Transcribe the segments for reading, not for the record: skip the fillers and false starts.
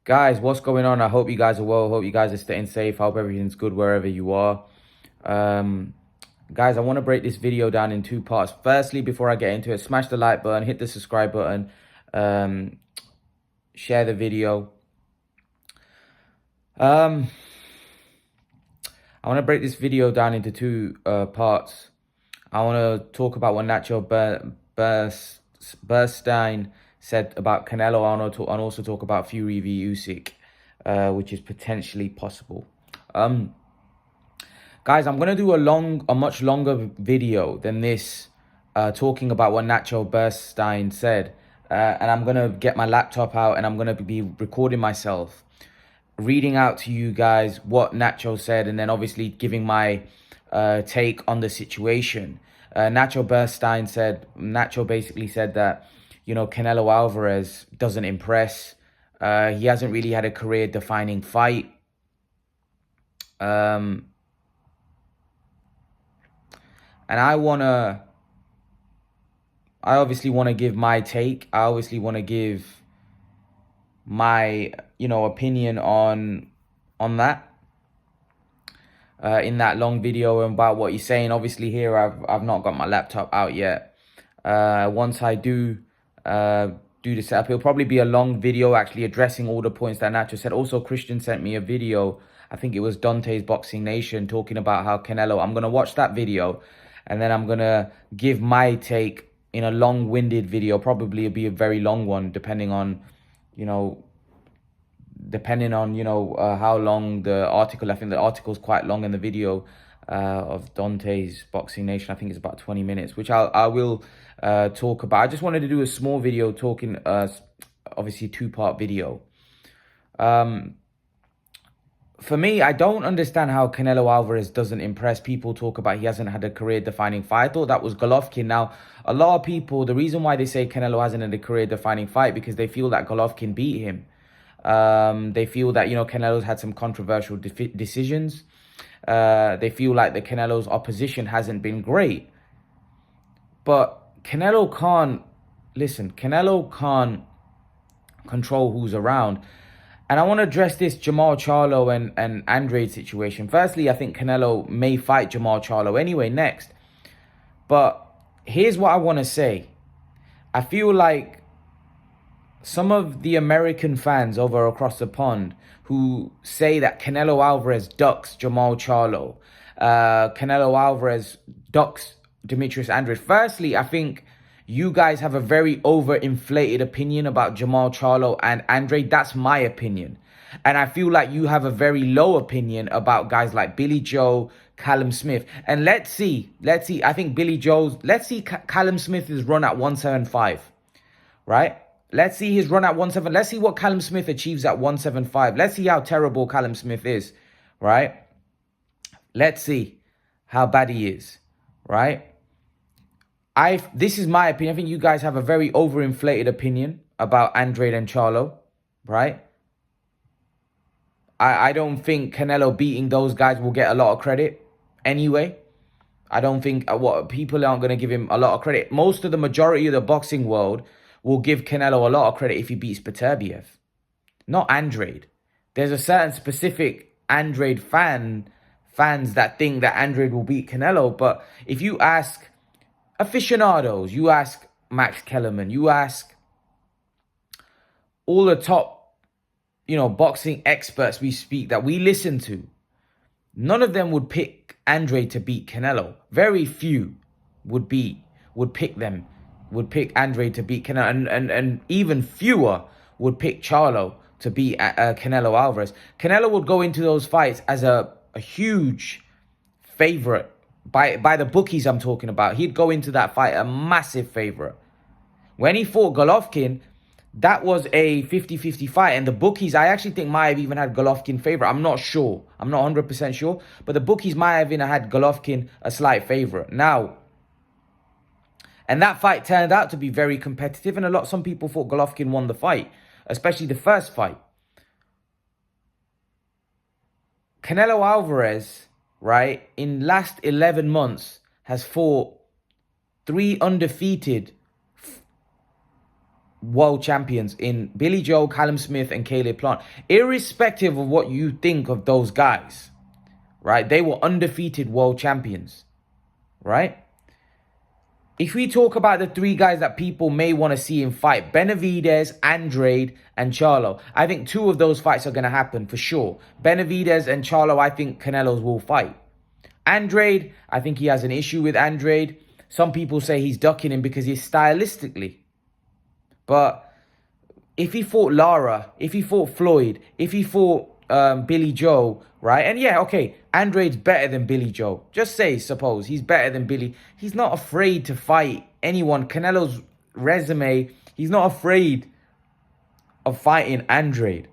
Guys, what's going on? I hope you guys are well. Hope you guys are staying safe. Hope everything's good wherever you are. Guys, I want to break this video down in two parts. Firstly, before I get into it, smash the like button, hit the subscribe button, share the video. I want to break this video down into two parts. I want to talk about what Berstain said about Canelo. I want to also talk about Fury v Usyk, which is potentially possible. Guys, I'm gonna do a much longer video than this, talking about what Nacho Berstain said, and I'm gonna get my laptop out and I'm gonna be recording myself, reading out to you guys what Nacho said, and then obviously giving my take on the situation. Nacho basically said that, you know, Canelo Alvarez doesn't impress. He hasn't really had a career-defining fight. And I obviously want to give my take. I obviously want to give my, opinion on that. In that long video about what he's saying. Obviously here I've not got my laptop out yet. Once I do the setup, it'll probably be a long video actually addressing all the points that Nacho said. Also, Christian sent me a video, I think it was Dante's Boxing Nation, talking about how Canelo, I'm going to watch that video and then I'm going to give my take in a long-winded video. Probably it'll be a very long one, depending on how long the article. I think the article's quite long, in the video of Dante's Boxing Nation, I think it's about 20 minutes, which I will talk about. I just wanted to do a small video talking, obviously two-part video. For me, I don't understand how Canelo Alvarez doesn't impress. People talk about he hasn't had a career-defining fight. I thought that was Golovkin. Now, a lot of people, the reason why they say Canelo hasn't had a career-defining fight, because they feel that Golovkin beat him. They feel that, Canelo's had some controversial decisions. They feel like the Canelo's opposition hasn't been great. But Canelo can't control who's around. And I want to address this Jamal Charlo and Andrade situation. Firstly, I think Canelo may fight Jamal Charlo anyway next. But here's what I want to say. I feel like some of the American fans over across the pond who say that Canelo Alvarez ducks Jamal Charlo, Canelo Alvarez ducks Demetrius Andrade. Firstly, I think you guys have a very overinflated opinion about Jamal Charlo and Andrade. That's my opinion. And I feel like you have a very low opinion about guys like Billy Joe, Callum Smith. And let's see. I think let's see Callum Smith's run at 175, right? Let's see his run at 175. Let's see what Callum Smith achieves at 175. Let's see how terrible Callum Smith is, right? Let's see how bad he is, right? This is my opinion. I think you guys have a very overinflated opinion about Andrade and Charlo, right? I don't think Canelo beating those guys will get a lot of credit anyway. I don't think people aren't going to give him a lot of credit. The majority of the boxing world will give Canelo a lot of credit if he beats Beterbiev, not Andrade. There's a certain specific Andrade fans that think that Andrade will beat Canelo, but if you ask aficionados, you ask Max Kellerman, you ask all the top, boxing experts that we listen to, none of them would pick Andrade to beat Canelo. Very few would pick Andrade to beat Canelo, and even fewer would pick Charlo to beat Canelo Alvarez. Canelo would go into those fights as a huge favorite. By the bookies I'm talking about, he'd go into that fight a massive favorite. When he fought Golovkin, that was a 50-50 fight. And the bookies, I actually think, might have even had Golovkin favorite. I'm not sure. I'm not 100% sure. But the bookies might have even had Golovkin a slight favorite. Now, and that fight turned out to be very competitive. And some people thought Golovkin won the fight, especially the first fight. Canelo Alvarez, right, in last 11 months has fought 3 undefeated world champions in Billy Joe, Callum Smith, and Caleb Plant. Irrespective of what you think of those guys, right? They were undefeated world champions, right? If we talk about the three guys that people may want to see in fight, Benavidez, Andrade, and Charlo, I think two of those fights are going to happen for sure. Benavidez and Charlo, I think Canelo's will fight. Andrade, I think he has an issue with Andrade. Some people say he's ducking him because he's stylistically. But if he fought Lara, if he fought Floyd, if he fought Billy Joe, right? And yeah, okay, Andrade's better than Billy Joe. Just say, suppose, he's better than Billy. He's not afraid to fight anyone. Canelo's resume, he's not afraid of fighting Andrade.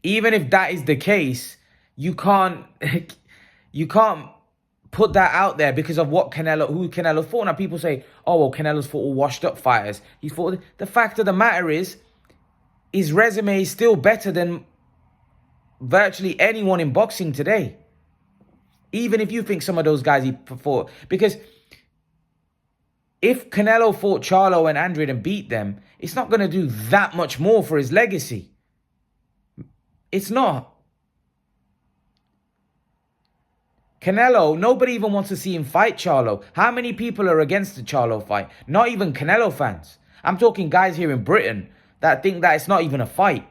Even if that is the case, you can't put that out there because of who Canelo fought. Now people say, oh, well, Canelo's fought all washed up fighters. He's fought. The fact of the matter is, his resume is still better than virtually anyone in boxing today. Even if you think some of those guys he fought. Because if Canelo fought Charlo and Andrade and beat them, it's not going to do that much more for his legacy. It's not. Canelo, nobody even wants to see him fight Charlo. How many people are against the Charlo fight? Not even Canelo fans. I'm talking guys here in Britain that think that it's not even a fight.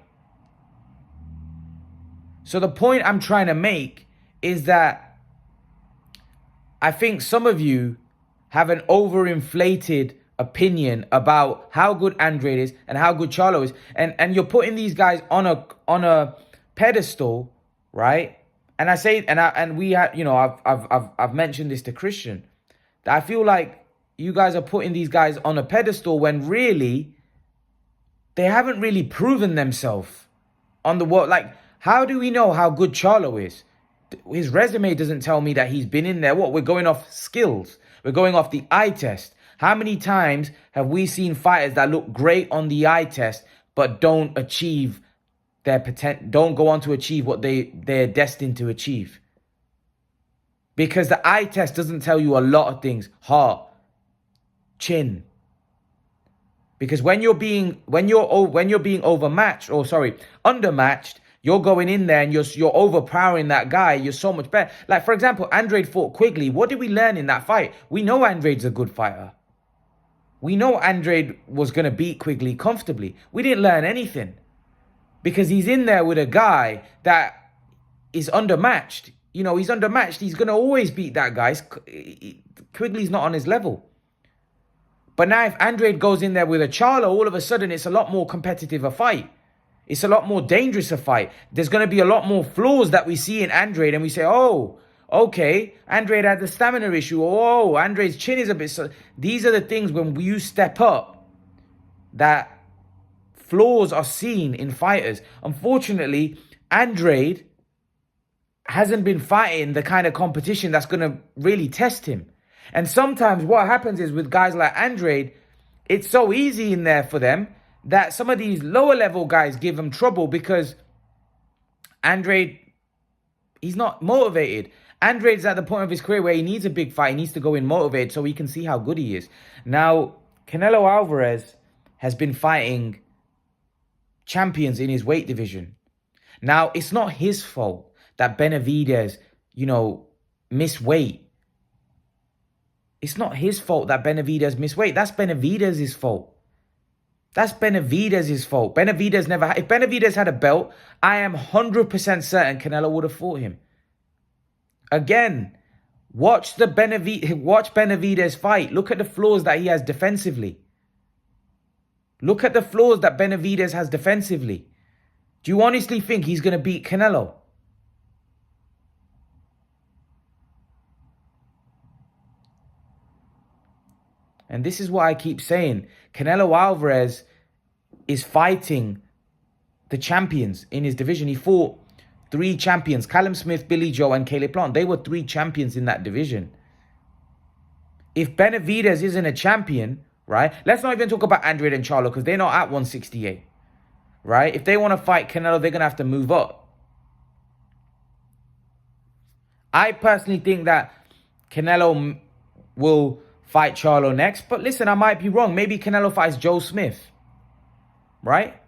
So the point I'm trying to make is that I think some of you have an overinflated opinion about how good Andrade is and how good Charlo is. And you're putting these guys on a pedestal, right? And I say, I've mentioned this to Christian, that I feel like you guys are putting these guys on a pedestal when really they haven't really proven themselves on the world. Like, how do we know how good Charlo is? His resume doesn't tell me that he's been in there. What? We're going off skills. We're going off the eye test. How many times have we seen fighters that look great on the eye test but don't achieve their potential, don't go on to achieve what they're destined to achieve? Because the eye test doesn't tell you a lot of things. Heart, chin. Because when you're being undermatched, you're going in there and you're overpowering that guy. You're so much better. Like, for example, Andrade fought Quigley. What did we learn in that fight? We know Andrade's a good fighter. We know Andrade was going to beat Quigley comfortably. We didn't learn anything. Because he's in there with a guy that is undermatched. You know, he's undermatched. He's going to always beat that guy. Quigley's not on his level. But now if Andrade goes in there with a Charlo, all of a sudden it's a lot more competitive a fight. It's a lot more dangerous a fight. There's going to be a lot more flaws that we see in Andrade. And we say, oh, okay, Andrade had the stamina issue. Oh, Andrade's chin is a bit... So these are the things when you step up that flaws are seen in fighters. Unfortunately, Andrade hasn't been fighting the kind of competition that's going to really test him. And sometimes what happens is with guys like Andrade, it's so easy in there for them that some of these lower level guys give them trouble because Andrade, he's not motivated. Andrade's at the point of his career where he needs a big fight. He needs to go in motivated so he can see how good he is. Now, Canelo Alvarez has been fighting champions in his weight division. Now, it's not his fault that Benavidez, missed weight. It's not his fault that Benavidez missed weight. That's Benavidez's fault. That's Benavidez's fault. If Benavidez had a belt, I am 100% certain Canelo would have fought him. Again, watch Benavidez fight. Look at the flaws that he has defensively. Look at the flaws that Benavidez has defensively. Do you honestly think he's going to beat Canelo? And this is what I keep saying. Canelo Alvarez is fighting the champions in his division. He fought 3 champions, Callum Smith, Billy Joe, and Caleb Plant. They were 3 champions in that division. If Benavidez isn't a champion, right? Let's not even talk about Andrade and Charlo because they're not at 168, right? If they want to fight Canelo, they're going to have to move up. I personally think that Canelo will fight Charlo next. But listen, I might be wrong. Maybe Canelo fights Joe Smith, right?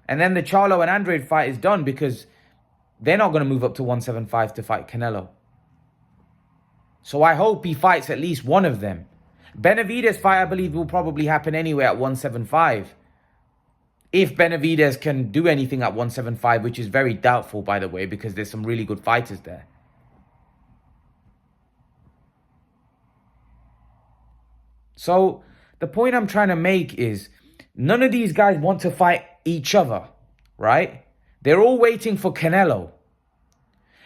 And then the Charlo and Andrade fight is done because they're not going to move up to 175 to fight Canelo. So I hope he fights at least one of them. Benavidez' fight, I believe, will probably happen anyway at 175. If Benavidez can do anything at 175, which is very doubtful, by the way, because there's some really good fighters there. So the point I'm trying to make is none of these guys want to fight each other, right? They're all waiting for Canelo.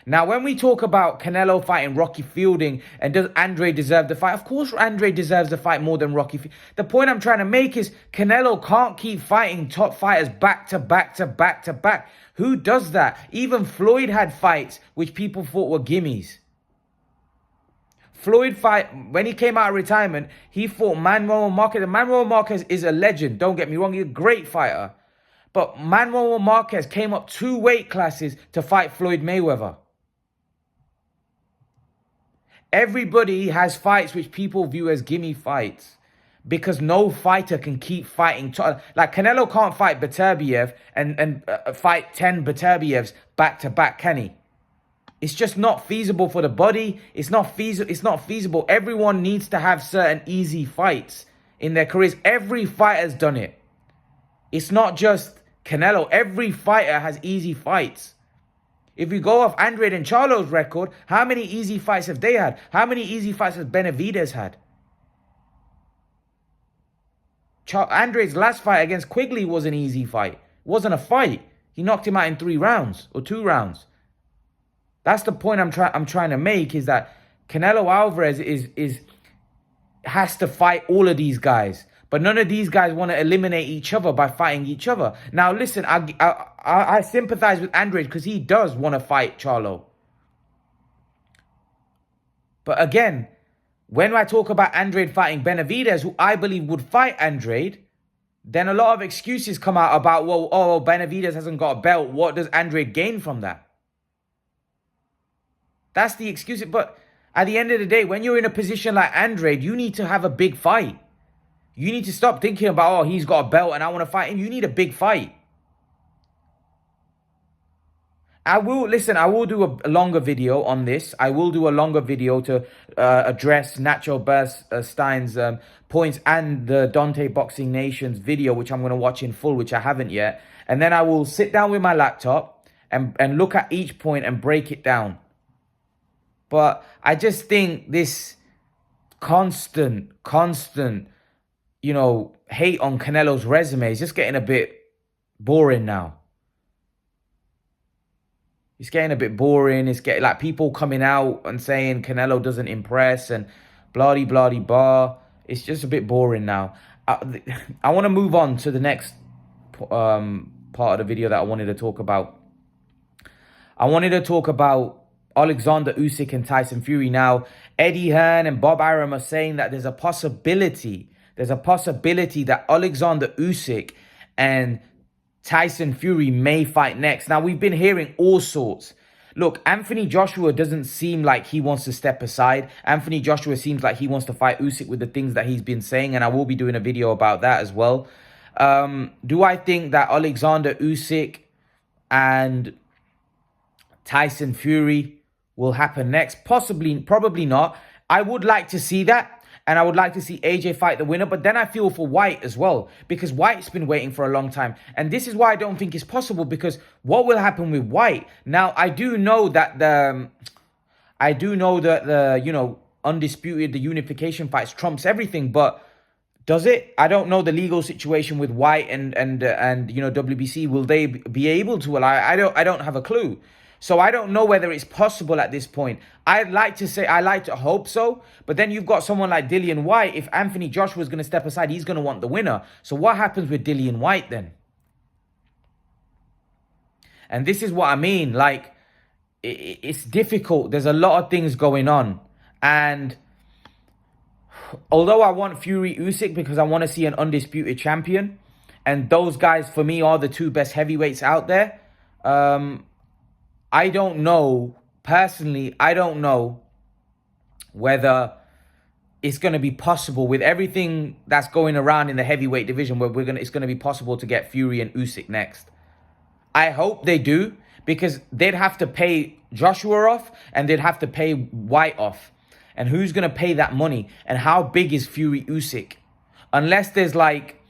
Now, when we talk about Canelo fighting Rocky Fielding and does Andre deserve the fight? Of course, Andre deserves the fight more than Rocky. The point I'm trying to make is Canelo can't keep fighting top fighters back to back to back to back. Who does that? Even Floyd had fights which people thought were gimmies. Floyd fight, when he came out of retirement, he fought Manuel Marquez. And Manuel Marquez is a legend, don't get me wrong, he's a great fighter. But Manuel Marquez came up 2 weight classes to fight Floyd Mayweather. Everybody has fights which people view as gimme fights because no fighter can keep fighting. Like Canelo can't fight Beterbiev and fight 10 Beterbievs back to back, can he? It's just not feasible for the body. It's not feasible. Everyone needs to have certain easy fights in their careers. Every fighter's done it. It's not just Canelo. Every fighter has easy fights. If you go off Andrade and Charlo's record, how many easy fights have they had? How many easy fights has Benavidez had? Andrade's last fight against Quigley was an easy fight. It wasn't a fight. He knocked him out in 3 rounds or 2 rounds. That's the point I'm trying to make, is that Canelo Alvarez has to fight all of these guys. But none of these guys want to eliminate each other by fighting each other. Now, listen, I sympathize with Andrade because he does want to fight Charlo. But again, when I talk about Andrade fighting Benavidez, who I believe would fight Andrade, then a lot of excuses come out about, well, oh, Benavidez hasn't got a belt. What does Andrade gain from that? That's the excuse. But at the end of the day, when you're in a position like Andrade, you need to have a big fight. You need to stop thinking about, oh, he's got a belt and I want to fight him. You need a big fight. I will do a longer video on this. I will do a longer video to address Nacho Berstein's points and the Dante Boxing Nation's video, which I'm going to watch in full, which I haven't yet. And then I will sit down with my laptop and look at each point and break it down. But I just think this constant, hate on Canelo's resume is just getting a bit boring now. It's getting a bit boring. It's getting like people coming out and saying Canelo doesn't impress and blah. It's just a bit boring now. I want to move on to the next part of the video that I wanted to talk about. I wanted to talk about Alexander Usyk and Tyson Fury. Now, Eddie Hearn and Bob Arum are saying that there's a possibility that Alexander Usyk and Tyson Fury may fight next. Now, we've been hearing all sorts. Look, Anthony Joshua doesn't seem like he wants to step aside. Anthony Joshua seems like he wants to fight Usyk with the things that he's been saying, and I will be doing a video about that as well. Do I think that Alexander Usyk and Tyson Fury will happen next? Possibly, probably not. I would like to see that. And I would like to see AJ fight the winner. But then I feel for White as well, because White's been waiting for a long time. And this is why I don't think it's possible, because what will happen with White? Now, I do know that the undisputed, the unification fights trumps everything, but does it? I don't know the legal situation with White and WBC. Will they be able to? Well, I don't have a clue. So I don't know whether it's possible at this point. I'd like to hope so. But then you've got someone like Dillian White. If Anthony Joshua is going to step aside, he's going to want the winner. So what happens with Dillian White then? And this is what I mean. Like, it's difficult. There's a lot of things going on. And although I want Fury Usyk because I want to see an undisputed champion, and those guys for me are the 2 best heavyweights out there, I don't know, personally, I don't know whether it's going to be possible with everything that's going around in the heavyweight division where it's going to be possible to get Fury and Usyk next. I hope they do, because they'd have to pay Joshua off and they'd have to pay White off. And who's going to pay that money? And how big is Fury Usyk? Unless there's like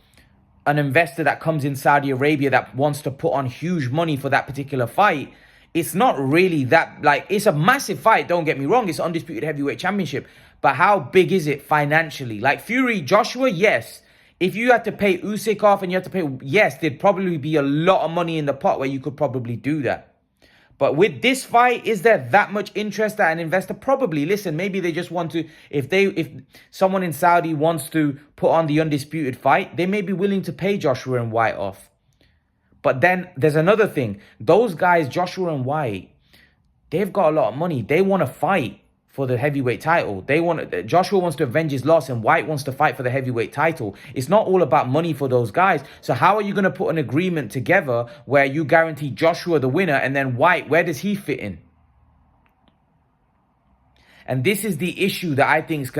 an investor that comes in Saudi Arabia that wants to put on huge money for that particular fight, it's not really that, like, it's a massive fight, don't get me wrong. It's undisputed heavyweight championship. But how big is it financially? Like Fury, Joshua, yes. If you had to pay Usyk off and you had to pay, yes, there'd probably be a lot of money in the pot where you could probably do that. But with this fight, is there that much interest that an investor? Probably. Listen, maybe they just want to, if someone in Saudi wants to put on the undisputed fight, they may be willing to pay Joshua and White off. But then there's another thing. Those guys, Joshua and White, they've got a lot of money. They want to fight for the heavyweight title. Joshua wants to avenge his loss and White wants to fight for the heavyweight title. It's not all about money for those guys. So how are you going to put an agreement together where you guarantee Joshua the winner and then White, where does he fit in? And this is the issue that I think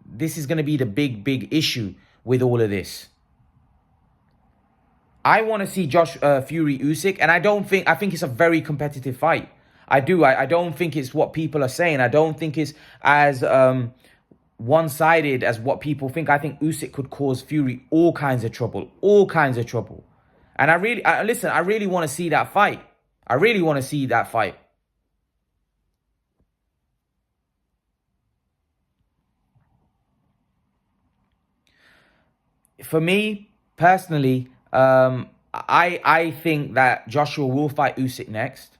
this is going to be the big issue with all of this. I want to see Fury Usyk, and I think it's a very competitive fight. I do. I don't think it's what people are saying. I don't think it's as one-sided as what people think. I think Usyk could cause Fury all kinds of trouble. All kinds of trouble. And I really want to see that fight. I really want to see that fight. For me, personally, I think that Joshua will fight Usyk next.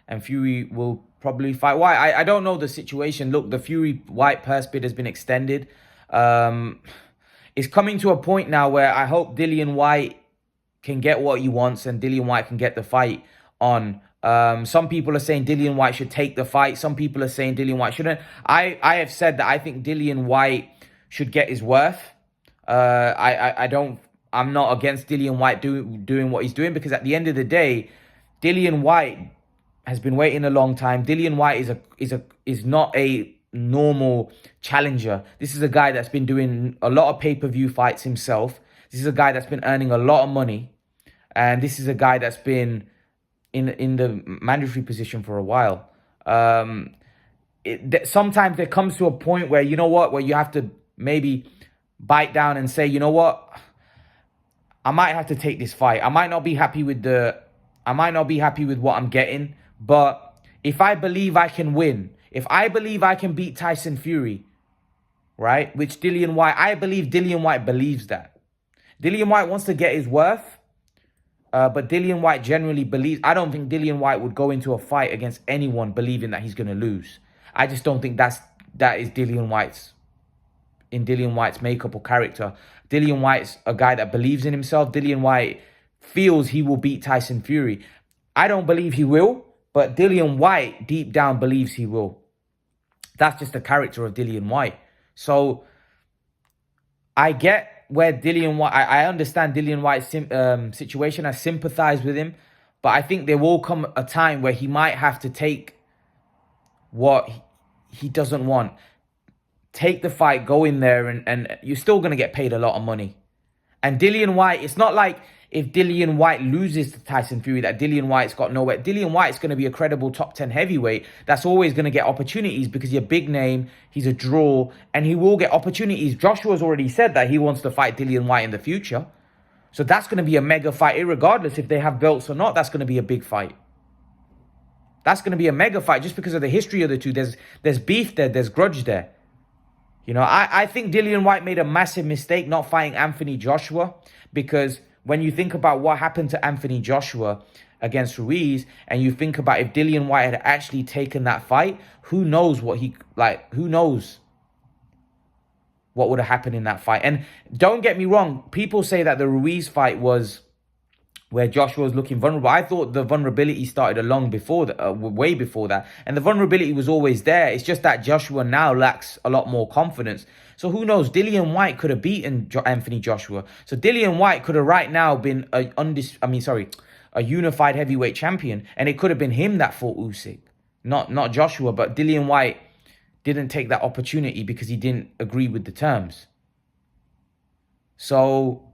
And Fury will probably fight White. I don't know the situation. Look, the Fury-White purse bid has been extended. It's coming to a point now where I hope Dillian White can get what he wants and Dillian White can get the fight on. Some people are saying Dillian White should take the fight. Some people are saying Dillian White shouldn't. I have said that I think Dillian White should get his worth. I'm not against Dillian White doing what he's doing, because at the end of the day, Dillian White has been waiting a long time. Dillian White is not a normal challenger. This is a guy that's been doing a lot of pay-per-view fights himself. This is a guy that's been earning a lot of money. And this is a guy that's been in the mandatory position for a while. Sometimes there comes to a point where, you know what, where you have to maybe bite down and say, you know what, I might have to take this fight. I might not be happy with what I'm getting. But if I believe I can win, if I believe I can beat Tyson Fury, right, which I believe Dillian White believes that. Dillian White wants to get his worth, but Dillian White generally believes, I don't think Dillian White would go into a fight against anyone believing that he's going to lose. I just don't think that is Dillian White's makeup or character. Dillian White's a guy that believes in himself. Dillian White feels he will beat Tyson Fury. I don't believe he will. But Dillian White, deep down, believes he will. That's just the character of Dillian White. So, I get where Dillian White... I understand Dillian White's situation. I sympathize with him. But I think there will come a time where he might have to take what he doesn't want. Take the fight, go in there, and you're still going to get paid a lot of money. And Dillian White, it's not like if Dillian White loses to Tyson Fury, that Dillian White's got nowhere. Dillian White's going to be a credible top 10 heavyweight that's always going to get opportunities because he's a big name, he's a draw, and he will get opportunities. Joshua's already said that he wants to fight Dillian White in the future. So that's going to be a mega fight, irregardless if they have belts or not. That's going to be a big fight. That's going to be a mega fight just because of the history of the two. There's beef there, there's grudge there. You know, I think Dillian White made a massive mistake not fighting Anthony Joshua, because when you think about what happened to Anthony Joshua against Ruiz, and you think about if Dillian White had actually taken that fight, who knows what would have happened in that fight. And don't get me wrong, people say that the Ruiz fight was where Joshua was looking vulnerable. I thought the vulnerability started way before that. And the vulnerability was always there. It's just that Joshua now lacks a lot more confidence. So who knows? Dillian White could have beaten Anthony Joshua. So Dillian White could have right now been a unified heavyweight champion. And it could have been him that fought Usyk. Not Joshua, but Dillian White didn't take that opportunity because he didn't agree with the terms. So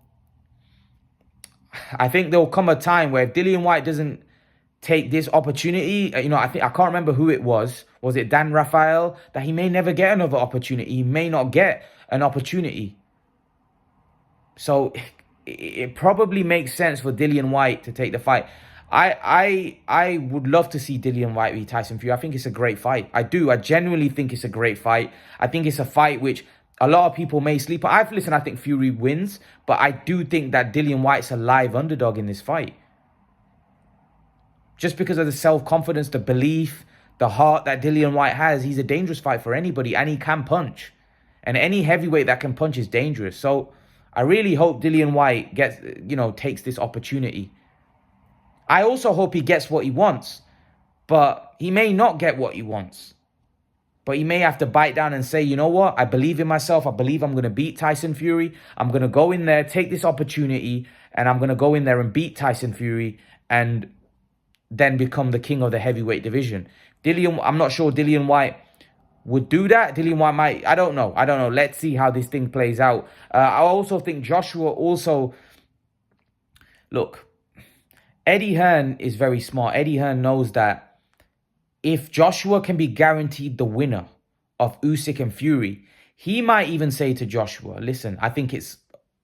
I think there'll come a time where if Dillian Whyte doesn't take this opportunity, I can't remember who it was. Was it Dan Rafael? That he may never get another opportunity. He may not get an opportunity. So it probably makes sense for Dillian Whyte to take the fight. I would love to see Dillian Whyte beat Tyson Fury. I think it's a great fight. I do. I genuinely think it's a great fight. I think it's a fight which a lot of people may sleep on. I think Fury wins, but I do think that Dillian Whyte's a live underdog in this fight. Just because of the self-confidence, the belief, the heart that Dillian Whyte has, he's a dangerous fight for anybody, and he can punch. And any heavyweight that can punch is dangerous. So I really hope Dillian Whyte takes this opportunity. I also hope he gets what he wants, but he may not get what he wants. But he may have to bite down and say, you know what? I believe in myself. I believe I'm going to beat Tyson Fury. I'm going to go in there, take this opportunity, and I'm going to go in there and beat Tyson Fury and then become the king of the heavyweight division. I'm not sure Dillian Whyte would do that. Dillian Whyte might. I don't know. Let's see how this thing plays out. I also think Joshua also... Look, Eddie Hearn is very smart. Eddie Hearn knows that if Joshua can be guaranteed the winner of Usyk and Fury, he might even say to Joshua, listen, I think it's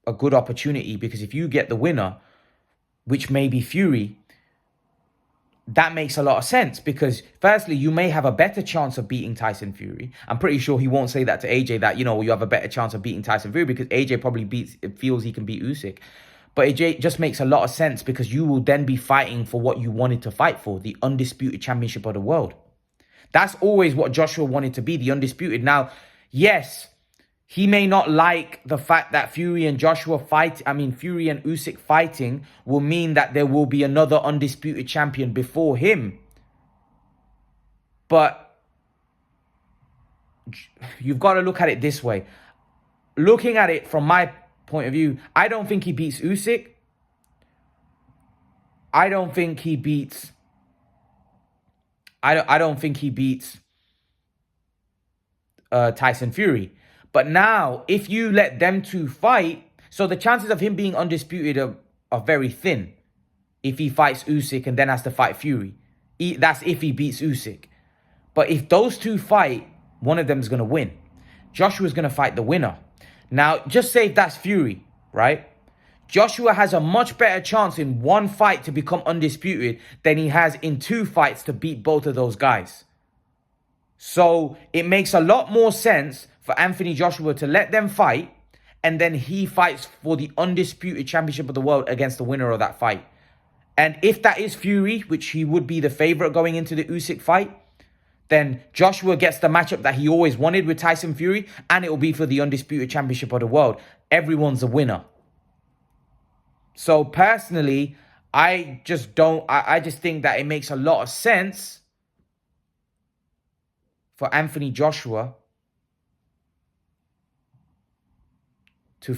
a good opportunity because if you get the winner, which may be Fury, that makes a lot of sense because firstly, you may have a better chance of beating Tyson Fury. I'm pretty sure he won't say that to AJ that, you have a better chance of beating Tyson Fury because AJ probably feels he can beat Usyk. But it just makes a lot of sense because you will then be fighting for what you wanted to fight for, the undisputed championship of the world. That's always what Joshua wanted to be, the undisputed. Now, yes, he may not like the fact that Fury and Usyk fighting will mean that there will be another undisputed champion before him. But you've got to look at it this way. Looking at it from my point of view, I don't think he beats Usyk. I don't think he beats Tyson Fury. But now, if you let them two fight, so the chances of him being undisputed are very thin. If he fights Usyk and then has to fight Fury. That's if he beats Usyk. But if those two fight, one of them is going to win. Joshua's going to fight the winner. Now, just say if that's Fury, right? Joshua has a much better chance in one fight to become undisputed than he has in two fights to beat both of those guys. So it makes a lot more sense for Anthony Joshua to let them fight and then he fights for the undisputed championship of the world against the winner of that fight. And if that is Fury, which he would be the favorite going into the Usyk fight, then Joshua gets the matchup that he always wanted with Tyson Fury and it will be for the undisputed championship of the world. Everyone's a winner. So personally, I just think that it makes a lot of sense for Anthony Joshua to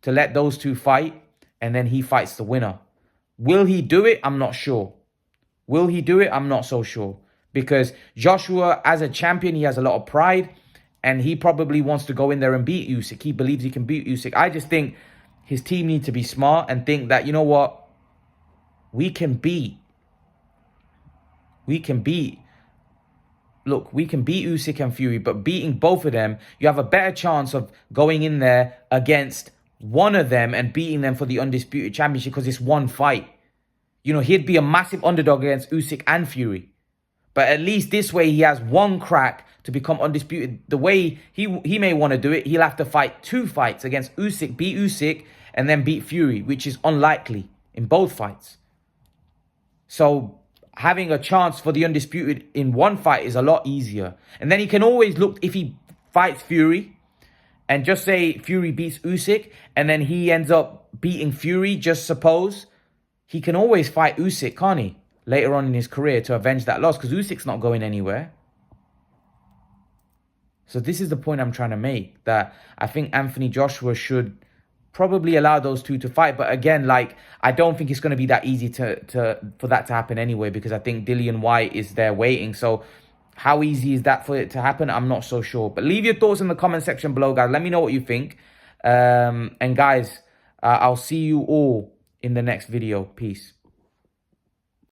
let those two fight, and then he fights the winner. Will he do it? I'm not sure. Will he do it? I'm not so sure. Because Joshua, as a champion, he has a lot of pride, and he probably wants to go in there and beat Usyk. He believes he can beat Usyk. I just think his team needs to be smart and think that, you know what? We can beat Usyk and Fury, but beating both of them, you have a better chance of going in there against one of them and beating them for the undisputed championship because it's one fight. He'd be a massive underdog against Usyk and Fury. But at least this way, he has one crack to become undisputed. The way he may want to do it, he'll have to fight two fights against Usyk, beat Usyk, and then beat Fury, which is unlikely in both fights. So having a chance for the undisputed in one fight is a lot easier. And then he can always look, if he fights Fury, and just say Fury beats Usyk, and then he ends up beating Fury, just suppose, he can always fight Usyk, can't he? Later on in his career to avenge that loss, because Usyk's not going anywhere. So this is the point I'm trying to make, that I think Anthony Joshua should probably allow those two to fight. But again, I don't think it's going to be that easy for that to happen anyway, because I think Dillian Whyte is there waiting. So How easy is that for it to happen? I'm not so sure. But leave your thoughts in the comment section below, guys. Let me know what you think. And guys, I'll see you all in the next video. Peace.